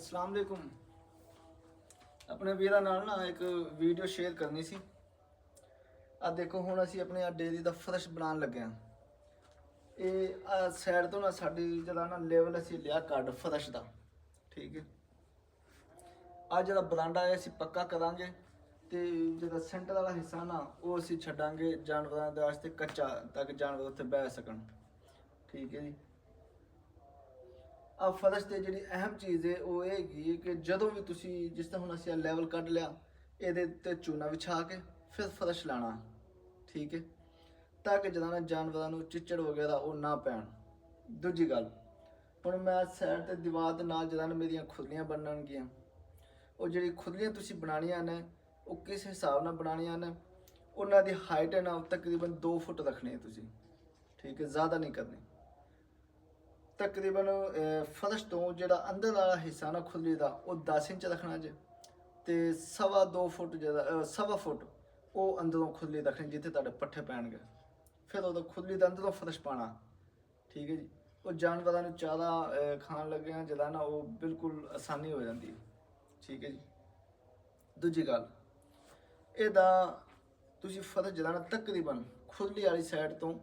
अस्सलाम वालेकुम। अपने ਵੀਰਾਂ ਨਾਲ ਨਾ ਇੱਕ ਵੀਡੀਓ ਸ਼ੇਅਰ ਕਰਨੀ ਸੀ। ਆ ਦੇਖੋ ਹੁਣ ਅਸੀਂ ਆਪਣੇ ਆ ਡੇਰੀ ਦਾ ਫਰਸ਼ ਬਣਾਉਣ ਲੱਗੇ ਆ। ਇਹ ਸਾਈਡ ਤੋਂ ਨਾ ਸਾਡੀ ਜਿਹੜਾ ਨਾ ਲੈਵਲ ਅਸੀਂ ਲਿਆ ਕੱਢ ਫਰਸ਼ ਦਾ, ਠੀਕ ਹੈ। ਆ ਜਿਹੜਾ ਬਰਾਂਡਾ ਹੈ ਅਸੀਂ ਪੱਕਾ ਕਰਾਂਗੇ ਤੇ ਜਿਹੜਾ ਸੈਂਟਰ ਵਾਲਾ ਹਿੱਸਾ ਨਾ ਉਹ ਅਸੀਂ ਛੱਡਾਂਗੇ ਜਾਨਵਰਾਂ ਦੇ ਵਾਸਤੇ ਕੱਚਾ, ਤਾਂ ਕਿ ਜਾਨਵਰ ਉੱਥੇ ਬਹਿ ਸਕਣ, ਠੀਕ ਹੈ ਜੀ। ਆ ਫਰਸ਼ ਤੇ ਜਿਹੜੀ ਅਹਿਮ ਚੀਜ਼ ਹੈ ਉਹ ਇਹ ਹੈਗੀ ਕਿ ਜਦੋਂ ਵੀ ਤੁਸੀਂ ਜਿਸ ਤਰ੍ਹਾਂ ਹੁਣ ਅਸੀਂ ਲੈਵਲ ਕੱਢ ਲਿਆ, ਇਹਦੇ ਤੇ ਚੂਨਾ ਵਿਛਾ ਕੇ ਫਿਰ ਫਰਸ਼ ਲਾਣਾ, ਠੀਕ ਹੈ, ਤਾਂ ਕਿ ਜਦੋਂ ਨਾ ਜਾਨਵਰਾਂ ਨੂੰ ਚਿੱਚੜ ਵਗੈਰਾ ਉਹ ਨਾ ਪੈਣ। ਦੂਜੀ ਗੱਲ, ਹੁਣ ਮੈਂ ਸਾਈਡ ਤੇ ਦੀਵਾਰ ਦੇ ਨਾਲ ਜਦੋਂ ਮੇਰੀਆਂ ਖੁਰਲੀਆਂ ਬਣਨਗੀਆਂ, ਉਹ ਜਿਹੜੀ ਖੁਰਲੀਆਂ ਤੁਸੀਂ ਬਣਾਉਣੀਆਂ ਨੇ ਉਹ ਕਿਸ ਹਿਸਾਬ ਨਾਲ ਬਣਾਉਣੀਆਂ ਨੇ, ਉਹਨਾਂ ਦੀ ਹਾਈਟ ਹੈ ਨਾ ਤਕਰੀਬਨ 2 ਫੁੱਟ ਰੱਖਣੀ ਹੈ ਤੁਸੀਂ, ਠੀਕ ਹੈ, ਜ਼ਿਆਦਾ ਨਹੀਂ ਕਰਨੀ। ਤਕਰੀਬਨ ਫਰਸ਼ ਤੋਂ ਜਿਹੜਾ ਅੰਦਰ ਵਾਲਾ ਹਿੱਸਾ ਨਾ ਖੁਰਲੀ ਦਾ ਉਹ 10 ਇੰਚ ਰੱਖਣਾ ਜੇ, ਤੇ 2.25 ਫੁੱਟ ਜਿਹੜਾ 1.25 ਫੁੱਟ ਉਹ ਅੰਦਰੋਂ ਖੁਰਲੀ ਰੱਖਣੀ ਜਿੱਥੇ ਤੁਹਾਡੇ ਪੱਠੇ ਪੈਣਗੇ। ਫਿਰ ਉਹਦਾ ਖੁਰਲੀ ਦਾ ਅੰਦਰੋਂ ਫਰਸ਼ ਪਾਣਾ, ਠੀਕ ਹੈ ਜੀ। ਉਹ ਜਾਨਵਰਾਂ ਨੂੰ ਚਾਰਾ ਖਾਣ ਲੱਗਿਆ ਜਿਹੜਾ ਨਾ ਉਹ ਬਿਲਕੁਲ ਆਸਾਨੀ ਹੋ ਜਾਂਦੀ ਹੈ, ਠੀਕ ਹੈ ਜੀ। ਦੂਜੀ ਗੱਲ, ਇਹਦਾ ਤੁਸੀਂ ਫਰਸ਼ ਜਿਹੜਾ ਨਾ ਤਕਰੀਬਨ ਖੁਰਲੀ ਵਾਲੀ ਸਾਈਡ ਤੋਂ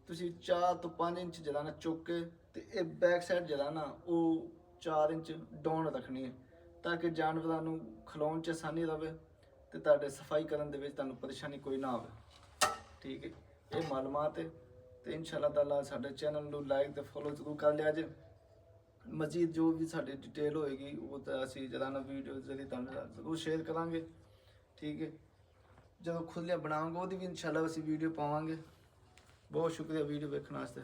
ਤੁਸੀਂ 4 ਤੋਂ 5 ਇੰਚ ਜਿਹੜਾ ਨਾ ਚੁੱਕ ਕੇ ਤੇ ਇਹ ਬੈਕ ਸਾਈਡ ਜਿਹੜਾ ਨਾ ਉਹ 4 ਇੰਚ ਡਾਊਨ ਰੱਖਣੀ ਹੈ, ਤਾਂ ਕਿ ਜਾਨਵਰਾਂ ਨੂੰ ਖਿਲਾਉਣ 'ਚ ਆਸਾਨੀ ਰਵੇ ਤੇ ਤੁਹਾਡੇ ਸਫਾਈ ਕਰਨ ਦੇ ਵਿੱਚ ਤੁਹਾਨੂੰ ਪਰੇਸ਼ਾਨੀ ਕੋਈ ਨਾ ਆਵੇ, ਠੀਕ ਹੈ। ਇਹ ਮਾਲੂਮਾਤ ਹੈ ਤੇ ਇਨਸ਼ਾਅੱਲਾ ਤਾਲਾ ਸਾਡੇ ਚੈਨਲ ਨੂੰ ਲਾਈਕ ਤੇ ਫੋਲੋ ਜ਼ਰੂਰ ਕਰ ਲਿਆ ਜੇ। ਮਜ਼ੀਦ ਜੋ ਵੀ ਸਾਡੀ ਡਿਟੇਲ ਹੋਏਗੀ ਉਹ ਤਾਂ ਅਸੀਂ ਜਿਹੜਾ ਨਾ ਵੀਡੀਓ ਜਿਹੜੀ ਤੁਹਾਨੂੰ ਜ਼ਰੂਰ ਸ਼ੇਅਰ ਕਰਾਂਗੇ, ਠੀਕ ਹੈ। ਜਦੋਂ ਖੁੱਲੀਆਂ ਬਣਾਵਾਂਗੇ ਉਹਦੀ ਵੀ ਇਨਸ਼ਾਅੱਲਾ ਅਸੀਂ ਵੀਡੀਓ ਪਾਵਾਂਗੇ। ਬਹੁਤ ਸ਼ੁਕਰੀਆ ਵੀਡੀਓ ਵੇਖਣ ਵਾਸਤੇ।